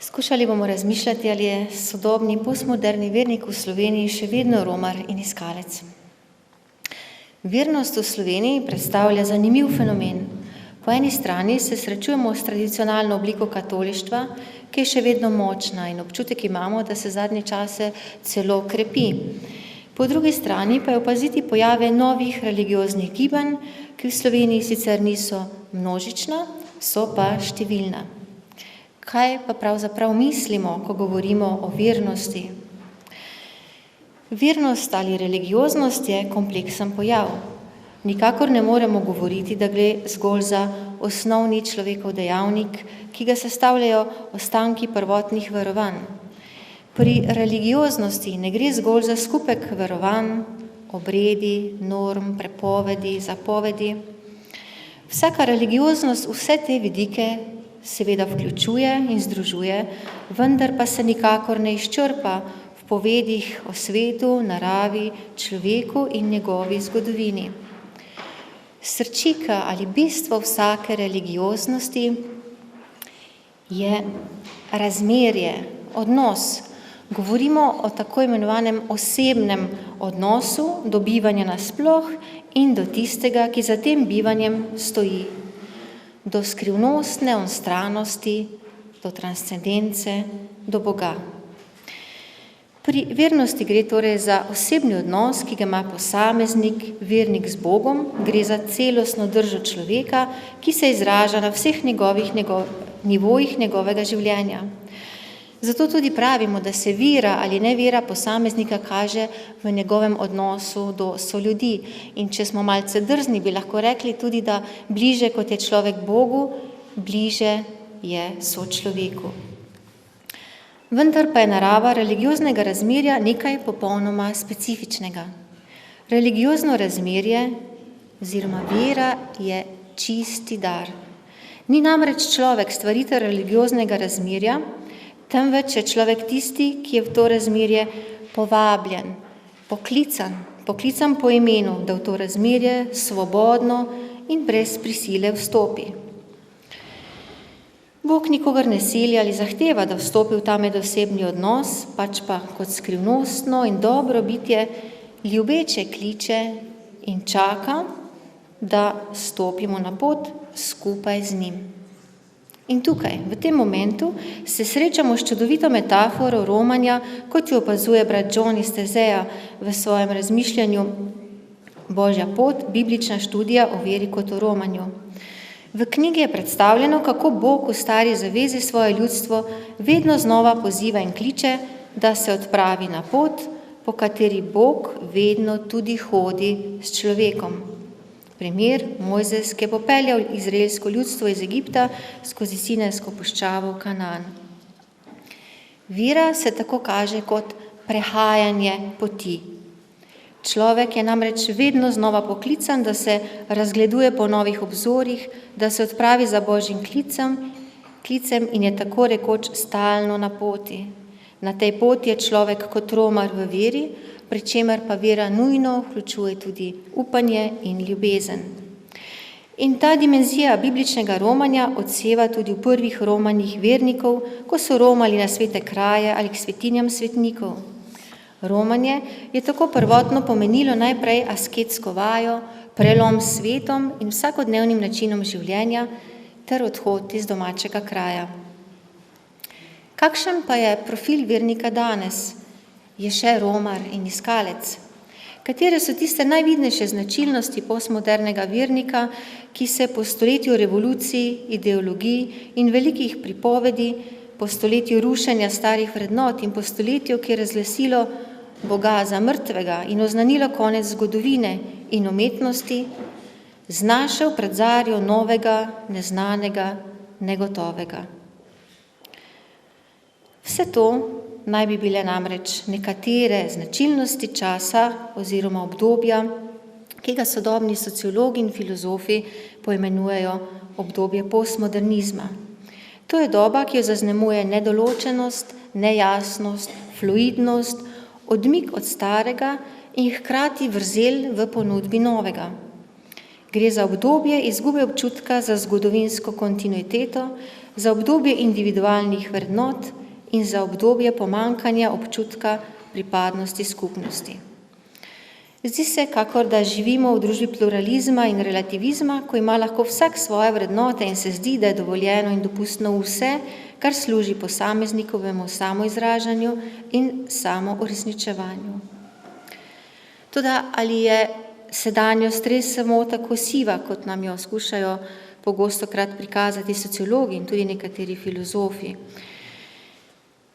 Skušali bomo razmišljati, ali je sodobni postmoderni vernik v Sloveniji še vedno romar in iskalec. Vernost v Sloveniji predstavlja zanimiv fenomen. Po eni strani se srečujemo s tradicionalno obliko katolištva, ki je še vedno močna in občutek imamo, da se zadnje čase celo krepi. Po drugi strani pa je opaziti pojave novih religioznih gibanj, ki v Sloveniji sicer niso množična, so pa številna. Kaj pa pravzaprav mislimo, ko govorimo o vernosti? Vernost ali religioznost je kompleksen pojav. Nikakor ne moremo govoriti, da gre zgolj za osnovni človekov dejavnik, ki ga sestavljajo ostanki prvotnih verovanj. Pri religioznosti ne gre zgolj za skupek verovanj, obredi, norm, prepovedi, zapovedi. Vsaka religioznost vse te vidike seveda vključuje in združuje, vendar pa se nikakor ne izčrpa v povedih o svetu, naravi, človeku in njegovi zgodovini. Srčika ali bistvo vsake religioznosti je razmerje, odnos. Govorimo o tako imenovanem osebnem odnosu do bivanja nasploh in do tistega, ki za tem bivanjem stoji. Do skrivnostne onstranosti, do transcendence, do Boga. Pri vernosti gre torej za osebni odnos, ki ga ima posameznik, vernik z Bogom, gre za celostno držo človeka, ki se izraža na vseh nivojih njegovega življenja. Zato tudi pravimo, da se vera ali nevera posameznika kaže v njegovem odnosu do soljudi. In če smo malce drzni, bi lahko rekli tudi, da bliže kot je človek Bogu, bliže je sočloveku. Vendar pa je narava religioznega razmerja nekaj popolnoma specifičnega. Religiozno razmerje oziroma vera je čisti dar. Ni namreč človek stvaritelj religioznega razmerja, temveč je človek tisti, ki je v to razmerje povabljen, poklican po imenu, da v to razmerje svobodno in brez prisile vstopi. Bog nikogar ne sili ali zahteva, da vstopi v ta medosebni odnos, pač pa kot skrivnostno in dobro bitje ljubeče kliče in čaka, da stopimo na pot skupaj z njim. In tukaj, v tem momentu, se srečamo s čudovito metaforo romanja, kot jo opazuje brat John iz Tezeja v svojem razmišljanju Božja pot, biblična študija o veri kot o romanju. V knjigi je predstavljeno, kako Bog v stari zavezi svoje ljudstvo vedno znova poziva in kliče, da se odpravi na pot, po kateri Bog vedno tudi hodi s človekom. Primer, Mojzes, ki je popeljal izraelsko ljudstvo iz Egipta skozi Sinajsko puščavo v Kanaan. Vera se tako kaže kot prehajanje poti. Človek je namreč vedno znova poklican, da se razgleduje po novih obzorjih, da se odpravi za Božjim klicem in je tako rekoč stalno na poti. Na tej poti je človek kot romar v veri, pri čemer pa vera nujno vključuje tudi upanje in ljubezen. In ta dimenzija bibličnega romanja odseva tudi v prvih romanjih vernikov, ko so romali na svete kraje ali k svetinjam svetnikov. Romanje je tako prvotno pomenilo najprej asketsko vajo, prelom s svetom in vsakodnevnim načinom življenja ter odhod iz domačega kraja. Kakšen pa je profil vernika danes? Je še romar in iskalec. Katere so tiste najvidnejše značilnosti postmodernega vernika, ki se po stoletju revolucij, ideologij in velikih pripovedi, po stoletju rušenja starih vrednot in po stoletju, ki je razglasilo Boga za mrtvega in oznanilo konec zgodovine in umetnosti, znašel pred zarjo novega, neznanega, negotovega. Vse to naj bi bile namreč nekatere značilnosti časa oziroma obdobja, ki ga sodobni sociologi in filozofi poimenujejo obdobje postmodernizma. To je doba, ki jo zaznamuje nedoločenost, nejasnost, fluidnost, odmik od starega in hkrati vrzel v ponudbi novega. Gre za obdobje izgube občutka za zgodovinsko kontinuiteto, za obdobje individualnih vrednot in za obdobje pomanjkanja občutka pripadnosti skupnosti. Zdi se, kakor da živimo v družbi pluralizma in relativizma, ko ima lahko vsak svoje vrednote in se zdi, da je dovoljeno in dopustno vse, kar služi posameznikovemu samoizražanju in samouresničevanju. Toda ali je sedanjost res samo tako siva, kot nam jo skušajo pogostokrat prikazati sociologi in tudi nekateri filozofi?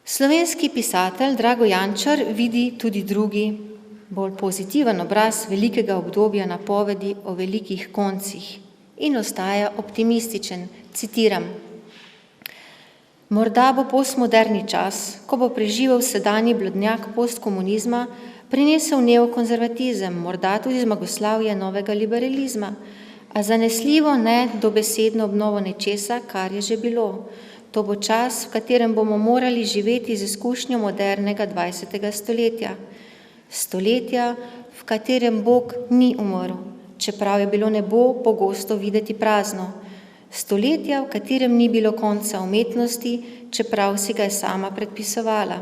Slovenski pisatelj Drago Jančar vidi tudi drugi, bolj pozitiven obraz velikega obdobja napovedi o velikih koncih in ostaja optimističen. Citiram: Morda bo postmoderni čas, ko bo preživel sedanji blodnjak postkomunizma, prinesel neokonzervatizem, morda tudi zmagoslavje novega liberalizma, a zanesljivo ne dobesedno obnovo nečesa, kar je že bilo. To bo čas, v katerem bomo morali živeti z izkušnjo modernega 20. stoletja. Stoletja, v katerem Bog ni umrl, čeprav je bilo nebo pogosto videti prazno. Stoletja, v katerem ni bilo konca umetnosti, čeprav si ga je sama predpisovala.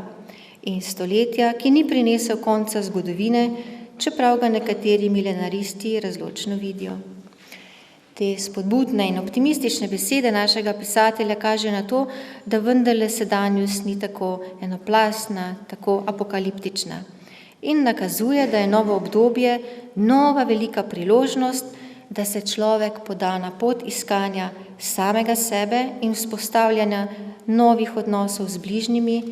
In stoletja, ki ni prinesel konca zgodovine, čeprav ga nekateri milenaristi razločno vidijo. Te spodbudne in optimistične besede našega pisatelja kaže na to, da vendarle sedanjost ni tako enoplastna, tako apokaliptična. In nakazuje, da je novo obdobje nova velika priložnost, da se človek poda na pot iskanja samega sebe in vzpostavljanja novih odnosov z bližnjimi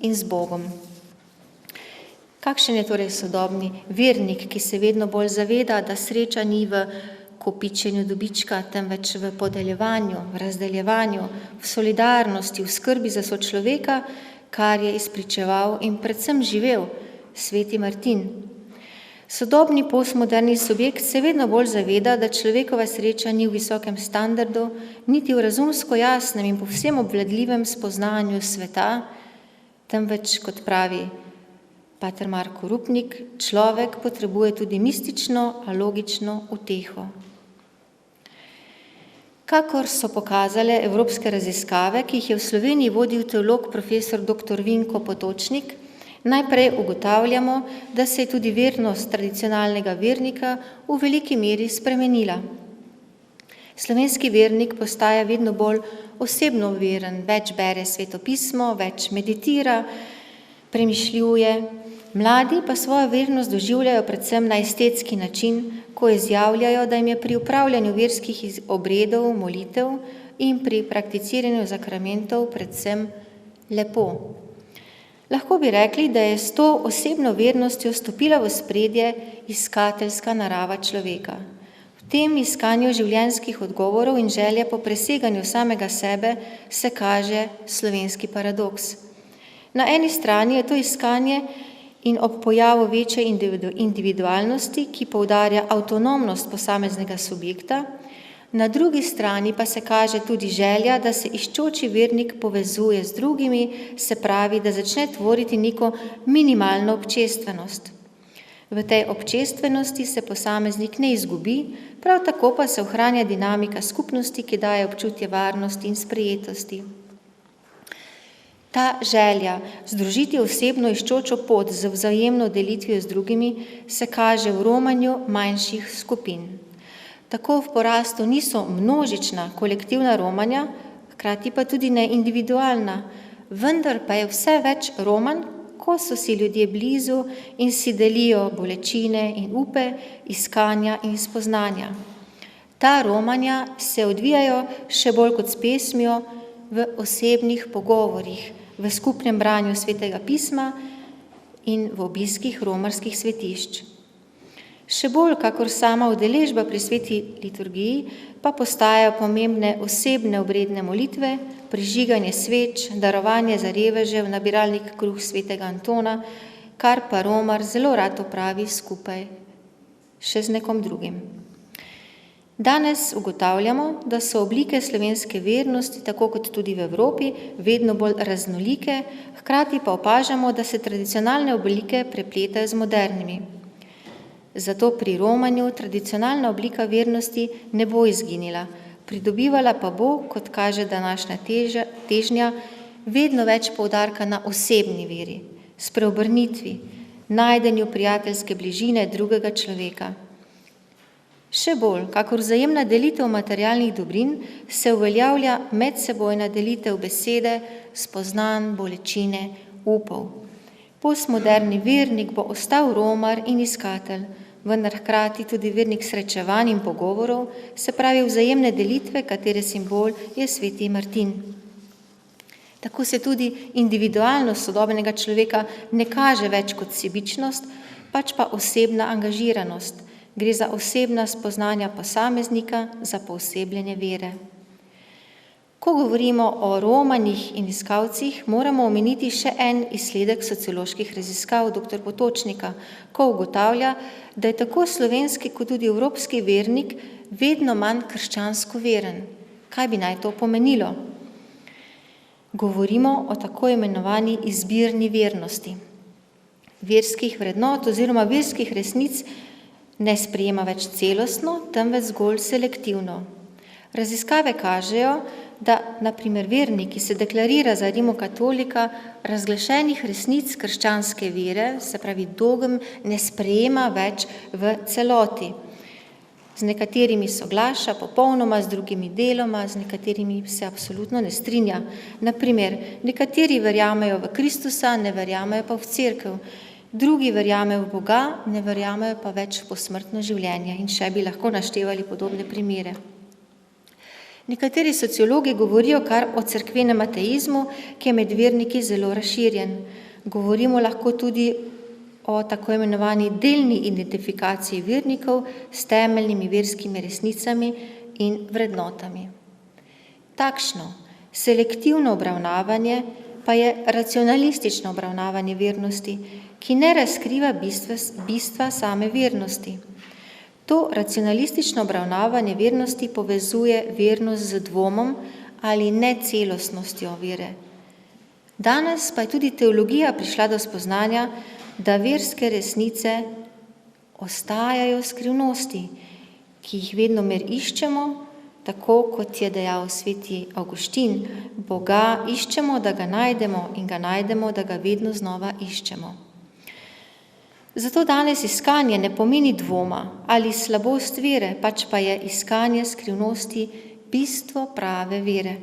in z Bogom. Kakšen je torej sodobni vernik, ki se vedno bolj zaveda, da sreča ni v kopičenju dobička, temveč v podeljevanju, v razdeljevanju, v solidarnosti, v skrbi za sočloveka, kar je izpričeval in predvsem živel sveti Martin. Sodobni postmoderni subjekt se vedno bolj zaveda, da človekova sreča ni v visokem standardu, niti v razumsko jasnem in povsem obvladljivem spoznanju sveta, temveč, kot pravi pater Marko Rupnik, človek potrebuje tudi mistično, a logično uteho. Kakor so pokazale evropske raziskave, ki jih je v Sloveniji vodil teolog profesor dr. Vinko Potočnik, najprej ugotavljamo, da se je tudi vernost tradicionalnega vernika v veliki meri spremenila. Slovenski vernik postaja vedno bolj osebno veren, več bere svetopismo, več meditira, premišljuje. Mladi pa svojo vernost doživljajo predvsem na estetski način, ko izjavljajo, da jim je pri upravljanju verskih obredov, molitev in pri prakticiranju zakramentov predvsem lepo. Lahko bi rekli, da je s to osebno vernostjo stopila v ospredje iskateljska narava človeka. V tem iskanju življenjskih odgovorov in želje po preseganju samega sebe se kaže slovenski paradoks. Na eni strani je to iskanje in ob pojavu večje individualnosti, ki poudarja avtonomnost posameznega subjekta, na drugi strani pa se kaže tudi želja, da se iščoči vernik povezuje z drugimi, se pravi, da začne tvoriti neko minimalno občestvenost. V tej občestvenosti se posameznik ne izgubi, prav tako pa se ohranja dinamika skupnosti, ki daje občutje varnosti in sprejetosti. Ta želja združiti osebno iščočo pot z vzajemno delitvijo z drugimi se kaže v romanju manjših skupin. Tako v porastu niso množična kolektivna romanja, hkrati pa tudi ne individualna, vendar pa je vse več romanj, ko so si ljudje blizu in si delijo bolečine in upe, iskanja in spoznanja. Ta romanja se odvijajo še bolj kot s pesmijo v osebnih pogovorih, v skupnem branju svetega pisma in v obiskih romarskih svetišč. Še bolj, kakor sama udeležba pri sveti liturgiji, pa postajajo pomembne osebne obredne molitve, prižiganje sveč, darovanje za reveže v nabiralnik kruh svetega Antona, kar pa romar zelo rad opravi skupaj še z nekom drugim. Danes ugotavljamo, da so oblike slovenske vernosti, tako kot tudi v Evropi, vedno bolj raznolike, hkrati pa opažamo, da se tradicionalne oblike prepletajo z modernimi. Zato pri romanju tradicionalna oblika vernosti ne bo izginila, pridobivala pa bo, kot kaže današnja težnja, vedno več poudarka na osebni veri, spreobrnitvi, najdenju prijateljske bližine drugega človeka. Še bolj, kakor vzajemna delitev materialnih dobrin, se uveljavlja medsebojna delitev besede, spoznanj, bolečine, upov. Postmoderni vernik bo ostal romar in iskatelj, vendar hkrati tudi vernik srečevanj in pogovorov, se pravi vzajemne delitve, katere simbol je sveti Martin. Tako se tudi individualnost sodobnega človeka ne kaže več kot sebičnost, pač pa osebna angažiranost. Gre za osebna spoznanja posameznika, za poosebljenje vere. Ko govorimo o romanjih in iskalcih, moramo omeniti še en izsledek socioloških raziskav dr. Potočnika, ko ugotavlja, da je tako slovenski kot tudi evropski vernik vedno manj krščansko veren. Kaj bi naj to pomenilo? Govorimo o tako imenovani izbirni vernosti. Verskih vrednot oziroma verskih resnic ne sprejema več celostno, temveč zgolj selektivno. Raziskave kažejo, da na primer vernik, ki se deklarira za rimokatolika, razglašenih resnic krščanske vere, se pravi dogm, ne sprejema več v celoti. Z nekaterimi soglaša popolnoma, z drugimi deloma, z nekaterimi se absolutno ne strinja. Na primer, nekateri verjamejo v Kristusa, ne verjamejo pa v cerkev. Drugi verjamejo v Boga, ne verjamejo pa več v posmrtno življenje. In še bi lahko naštevali podobne primere. Nekateri sociologi govorijo kar o cerkvenem ateizmu, ki je med verniki zelo razširjen. Govorimo lahko tudi o tako imenovani delni identifikaciji vernikov s temeljnimi verskimi resnicami in vrednotami. Takšno selektivno obravnavanje pa je racionalistično obravnavanje vernosti, ki ne razkriva bistva same vernosti. To racionalistično obravnavanje vernosti povezuje vernost z dvomom ali necelostnostjo vere. Danes pa je tudi teologija prišla do spoznanja, da verske resnice ostajajo skrivnosti, ki jih vedno mer iščemo, tako kot je dejal sveti Avguštin, Boga iščemo, da ga najdemo in ga najdemo, da ga vedno znova iščemo. Zato danes iskanje ne pomeni dvoma ali slabost vere, pač pa je iskanje skrivnosti bistvo prave vere.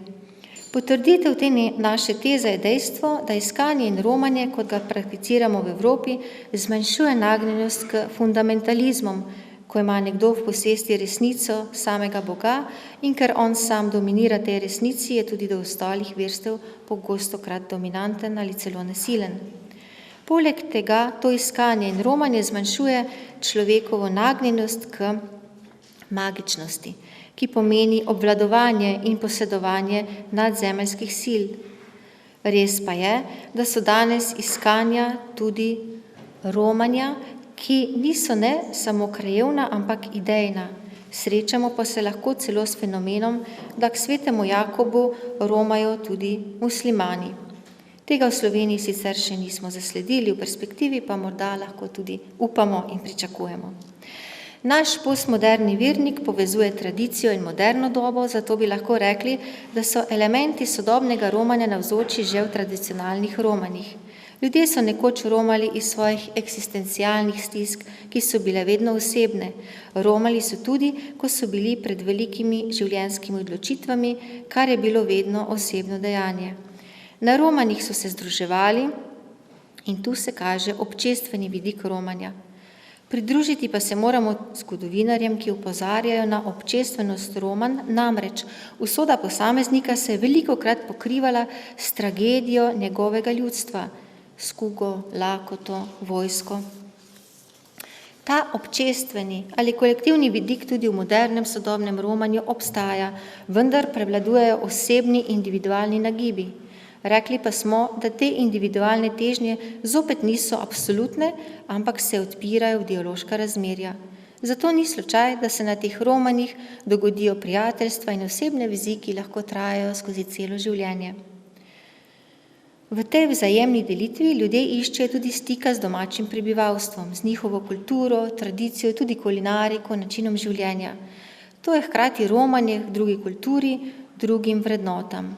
Potrditev te naše teze je dejstvo, da iskanje in romanje, kot ga prakticiramo v Evropi, zmanjšuje nagnjenost k fundamentalizmom, ko ima nekdo v posesti resnico samega Boga in ker on sam dominira tej resnici, je tudi do ostalih verstev pogostokrat dominanten ali celo nasilen. Poleg tega to iskanje in romanje zmanjšuje človekovo nagnjenost k magičnosti, ki pomeni obvladovanje in posedovanje nadzemeljskih sil. Res pa je, da so danes iskanja tudi romanja, ki niso ne samo krajevna, ampak idejna. Srečamo pa se lahko celo s fenomenom, da k svetemu Jakobu romajo tudi muslimani. Tega v Sloveniji sicer še nismo zasledili, v perspektivi pa morda lahko tudi upamo in pričakujemo. Naš postmoderni vernik povezuje tradicijo in moderno dobo, zato bi lahko rekli, da so elementi sodobnega romanja navzoči že v tradicionalnih romanjih. Ljudje so nekoč romali iz svojih eksistencialnih stisk, ki so bile vedno osebne. Romali so tudi, ko so bili pred velikimi življenjskimi odločitvami, kar je bilo vedno osebno dejanje. Na romanjih so se združevali in tu se kaže občestveni vidik romanja. Pridružiti pa se moramo zgodovinarjem, ki opozarjajo na občestvenost romanj, namreč usoda posameznika se je velikokrat pokrivala s tragedijo njegovega ljudstva, s kugo, lakoto, vojsko. Ta občestveni ali kolektivni vidik tudi v modernem sodobnem romanju obstaja, vendar prevladujejo osebni individualni nagibi. Rekli pa smo, da te individualne težnje zopet niso absolutne, ampak se odpirajo v dialoška razmerja. Zato ni slučaj, da se na teh romanjih dogodijo prijateljstva in osebne vezi, ki lahko trajajo skozi celo življenje. V tej vzajemni delitvi ljudje iščejo tudi stika z domačim prebivalstvom, z njihovo kulturo, tradicijo, tudi kulinariko, načinom življenja. To je hkrati romanje k drugi kulturi, drugim vrednotam.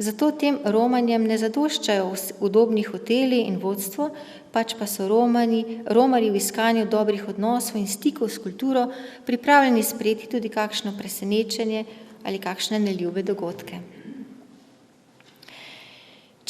Zato tem romanjem ne zadoščajo udobni hoteli in vodstvo, pač pa so romarji v iskanju dobrih odnosov in stikov s kulturo pripravljeni sprejeti tudi kakšno presenečenje ali kakšne neljube dogodke.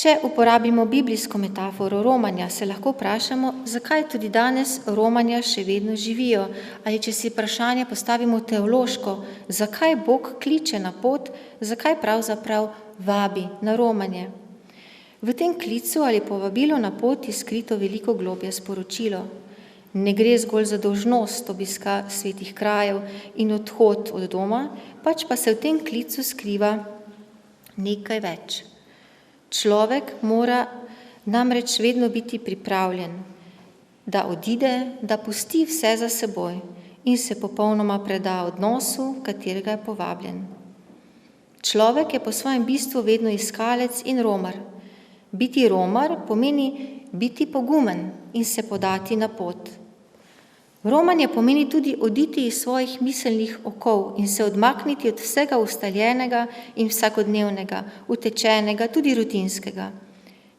Če uporabimo biblijsko metaforo romanja, se lahko vprašamo, zakaj tudi danes romanja še vedno živijo, ali če si vprašanje postavimo teološko, zakaj Bog kliče na pot, zakaj pravzaprav vabi na romanje. V tem klicu ali povabilu na pot je skrito veliko globje sporočilo. Ne gre zgolj za dolžnost obiska svetih krajev in odhod od doma, pač pa se v tem klicu skriva nekaj več. Človek mora namreč vedno biti pripravljen, da odide, da pusti vse za seboj in se popolnoma preda odnosu, v katerega je povabljen. Človek je po svojem bistvu vedno iskalec in romar. Biti romar pomeni biti pogumen in se podati na pot. Romanje pomeni tudi oditi iz svojih miselnih okov in se odmakniti od vsega ustaljenega in vsakodnevnega, utečenega, tudi rutinskega.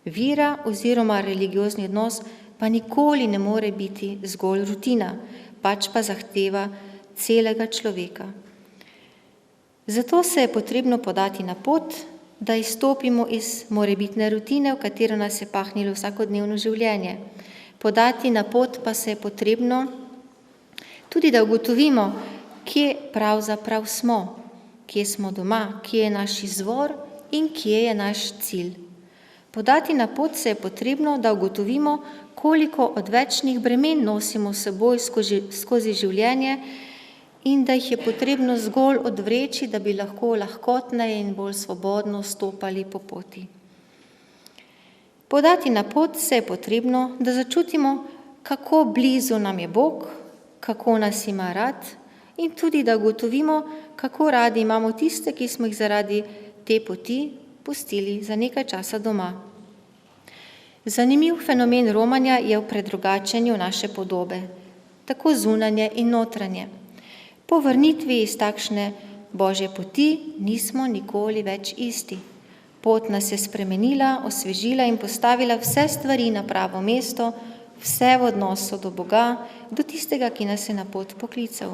Vera oziroma religiozni odnos pa nikoli ne more biti zgolj rutina, pač pa zahteva celega človeka. Zato se je potrebno podati na pot, da izstopimo iz morebitne rutine, v katero nas je pahnilo vsakodnevno življenje. Podati na pot pa se je potrebno tudi, da ugotovimo, kje pravzaprav smo, kje smo doma, kje je naš izvor in kje je naš cilj. Podati na pot se je potrebno, da ugotovimo, koliko odvečnih bremen nosimo s seboj skozi življenje in da jih je potrebno zgolj odvreči, da bi lahko lahkotneje in bolj svobodno stopali po poti. Podati na pot se je potrebno, da začutimo, kako blizu nam je Bog, kako nas ima rad in tudi, da ugotovimo, kako radi imamo tiste, ki smo jih zaradi te poti pustili za nekaj časa doma. Zanimiv fenomen romanja je v predrugačenju naše podobe, tako zunanje in notranje. Po vrnitvi iz takšne Božje poti nismo nikoli več isti. Pot nas je spremenila, osvežila in postavila vse stvari na pravo mesto, vse v odnosu do Boga, do tistega, ki nas je na pot poklical.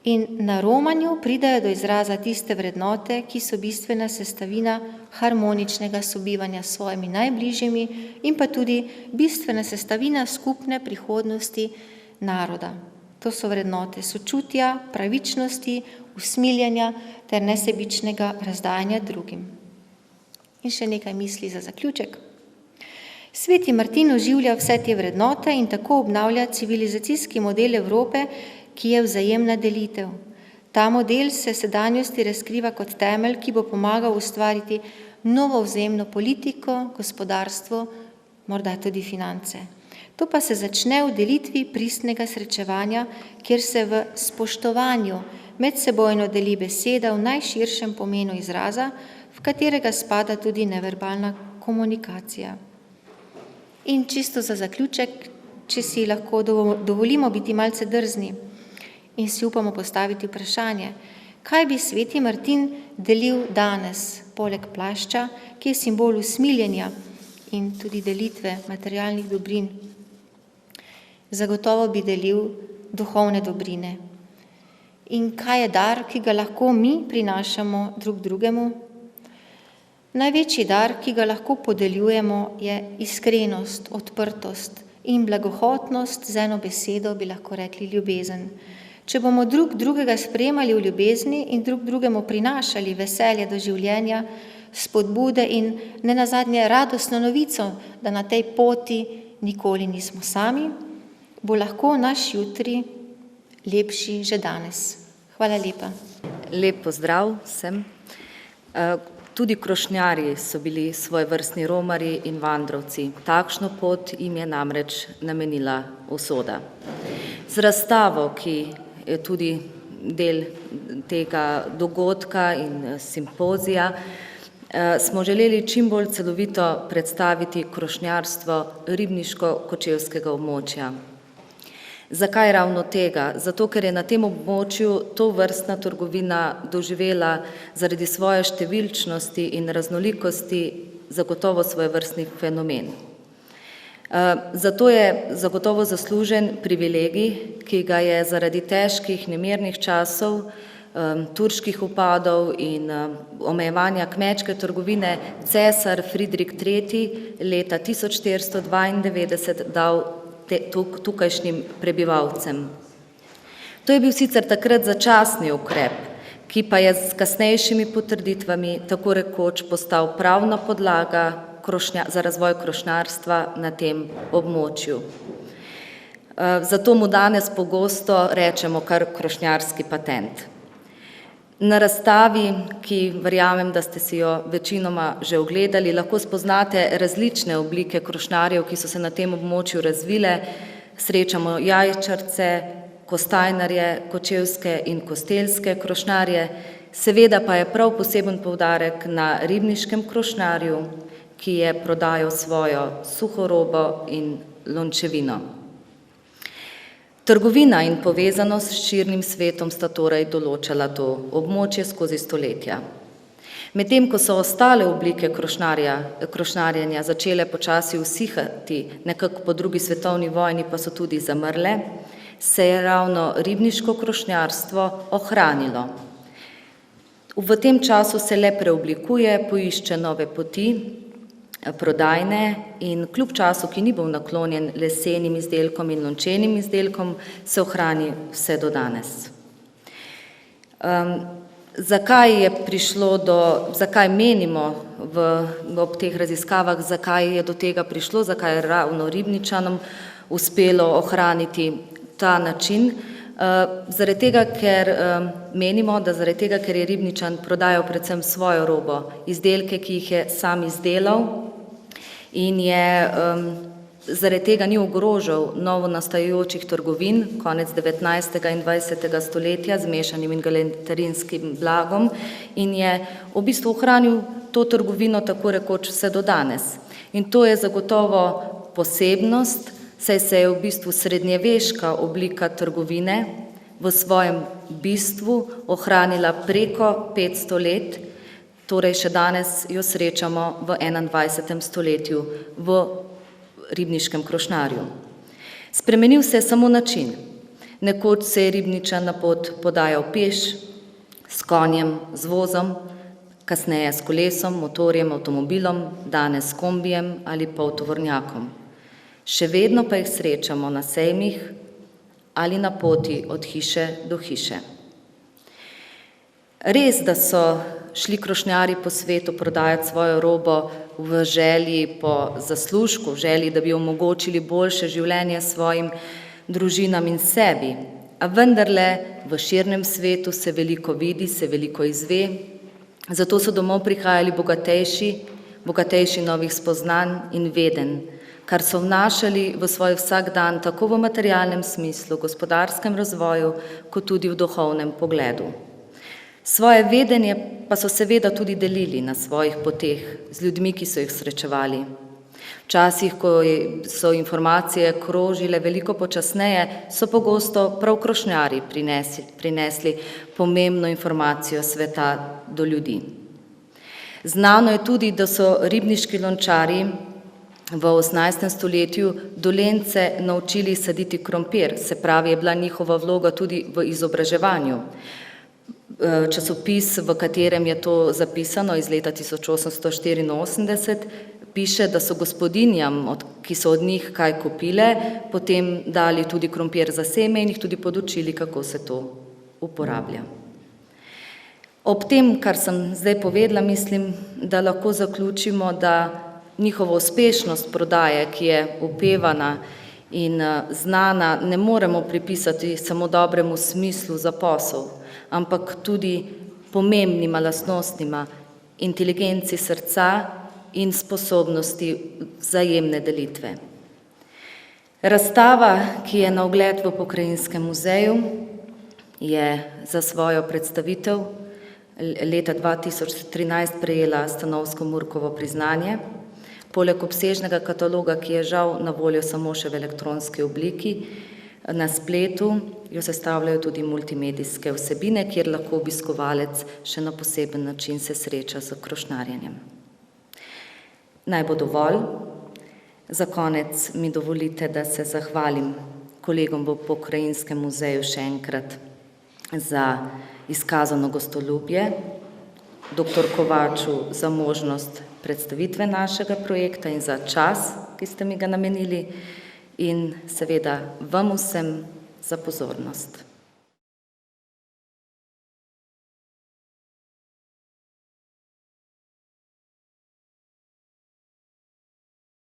In na romanju pridajo do izraza tiste vrednote, ki so bistvena sestavina harmoničnega sobivanja s svojimi najbližjimi in pa tudi bistvena sestavina skupne prihodnosti naroda. To so vrednote sočutja, pravičnosti, usmiljenja ter nesebičnega razdajanja drugim. In še nekaj misli za zaključek. Sveti Martin oživlja vse te vrednote in tako obnavlja civilizacijski model Evrope, ki je vzajemna delitev. Ta model se sedanjosti razkriva kot temelj, ki bo pomagal ustvariti novo vzajemno politiko, gospodarstvo, morda tudi finance. To pa se začne v delitvi pristnega srečevanja, kjer se v spoštovanju medsebojno deli beseda v najširšem pomenu izraza, v katerega spada tudi neverbalna komunikacija. In čisto za zaključek, če si lahko dovolimo biti malce drzni in si upamo postaviti vprašanje, kaj bi sveti Martin delil danes, poleg plašča, ki je simbol usmiljenja in tudi delitve materialnih dobrin. Zagotovo bi delil duhovne dobrine. In kaj je dar, ki ga lahko mi prinašamo drug drugemu? Največji dar, ki ga lahko podeljujemo, je iskrenost, odprtost in blagohotnost, z eno besedo bi lahko rekli ljubezen. Če bomo drug drugega sprejemali v ljubezni in drug drugemu prinašali veselje do življenja, spodbude in nenazadnje radostno novico, da na tej poti nikoli nismo sami, bo lahko naš jutri lepši že danes. Hvala lepa. Lep pozdrav vsem. Tudi krošnjarji so bili svojevrstni romarji in vandrovci. Takšno pot jim je namreč namenila usoda. Z razstavo, ki je tudi del tega dogodka in simpozija, smo želeli čim bolj celovito predstaviti krošnjarstvo ribniško-kočevskega območja. Zakaj ravno tega? Zato, ker je na tem območju tovrstna trgovina doživela zaradi svoje številčnosti in raznolikosti zagotovo svojevrstni fenomen. Zato je zagotovo zaslužen privilegij, ki ga je zaradi težkih nemirnih časov, turških vpadov in omejevanja kmečke trgovine cesar Fridrik III. Leta 1492 dal tukajšnjim prebivalcem. To je bil sicer takrat začasni ukrep, ki pa je s kasnejšimi potrditvami tako rekoč postal pravna podlaga za razvoj krošnjarstva na tem območju. Zato mu danes pogosto rečemo kar krošnjarski patent. Na razstavi, ki verjamem, da ste si jo večinoma že ogledali, lahko spoznate različne oblike krošnjarjev, ki so se na tem območju razvile. Srečamo jajčarce, kostajnarje, kočevske in kostelske krošnjarje, seveda pa je prav poseben poudarek na ribniškem krošnjarju, ki je prodajal svojo suhorobo in lončevino. Trgovina in povezanost s širnim svetom sta torej določala to območje skozi stoletja. Medtem ko so ostale oblike krošnjarjenja začele počasi usihati, nekako po drugi svetovni vojni pa so tudi zamrle, se je ravno ribniško krošnjarstvo ohranilo. V tem času se le preoblikuje, poišče nove poti, prodajne in kljub času, ki ni bil naklonjen lesenim izdelkom in lončenim izdelkom, se ohrani vse do danes. Zakaj menimo ob teh raziskavah, zakaj je do tega prišlo, zakaj je ravno Ribničanom uspelo ohraniti ta način? Zaradi tega, ker menimo, da zaradi tega, ker je Ribničan prodajal predvsem svojo robo, izdelke, ki jih je sam izdelal in je zaradi tega ni ogrožal novo nastajajočih trgovin konec 19. in 20. stoletja z mešanim in galanterinskim blagom in je v bistvu ohranil to trgovino tako rekoč vse do danes. In to je zagotovo posebnost, saj se je v bistvu srednjeveška oblika trgovine v svojem bistvu ohranila preko 500 let, torej še danes jo srečamo v 21. stoletju v ribniškem krošnjarju. Spremenil se je samo način. Nekoč se je Ribničan na pot podajal peš, s konjem, z vozom, kasneje s kolesom, motorjem, avtomobilom, danes s kombijem ali pa tovornjakom. Še vedno pa jih srečamo na sejmih ali na poti od hiše do hiše. Res, da so šli krošnjarji po svetu prodajati svojo robo v želji po zaslužku, v želji, da bi omogočili boljše življenje svojim družinam in sebi, a vendarle v širnem svetu se veliko vidi, se veliko izve, zato so domov prihajali bogatejši novih spoznanj in vedenj, kar so vnašali v svoj vsakdan tako v materialnem smislu, gospodarskem razvoju, kot tudi v duhovnem pogledu. Svoje vedenje pa so seveda tudi delili na svojih poteh z ljudmi, ki so jih srečevali. Včasih, ko so informacije krožile veliko počasneje, so pogosto prav krošnjarji prinesli pomembno informacijo sveta do ljudi. Znano je tudi, da so ribniški lončarji v 18. stoletju Dolence naučili saditi krompir, se pravi, je bila njihova vloga tudi v izobraževanju. Časopis, v katerem je to zapisano iz leta 1884, piše, da so gospodinjam, ki so od njih kaj kupile, potem dali tudi krompir za seme in jih tudi podučili, kako se to uporablja. Ob tem, kar sem zdaj povedala, mislim, da lahko zaključimo, da njihovo uspešnost prodaje, ki je opevana in znana, ne moremo pripisati samo dobremu smislu za posel, ampak tudi pomembnima lastnostima, inteligenci srca in sposobnosti vzajemne delitve. Razstava, ki je na ogled v Pokrajinskem muzeju, je za svojo predstavitev leta 2013 prejela Stanovsko-Murkovo priznanje. Poleg obsežnega kataloga, ki je žal na voljo samo še v elektronski obliki, Na spletu jo sestavljajo tudi multimedijske vsebine, kjer lahko obiskovalec še na poseben način se sreča s krošnjarjenjem. Naj bo dovolj. Za konec mi dovolite, da se zahvalim kolegom v Pokrajinskem muzeju še enkrat za izkazano gostoljubje, dr. Kovaču za možnost predstavitve našega projekta in za čas, ki ste mi ga namenili, in seveda vam vsem za pozornost.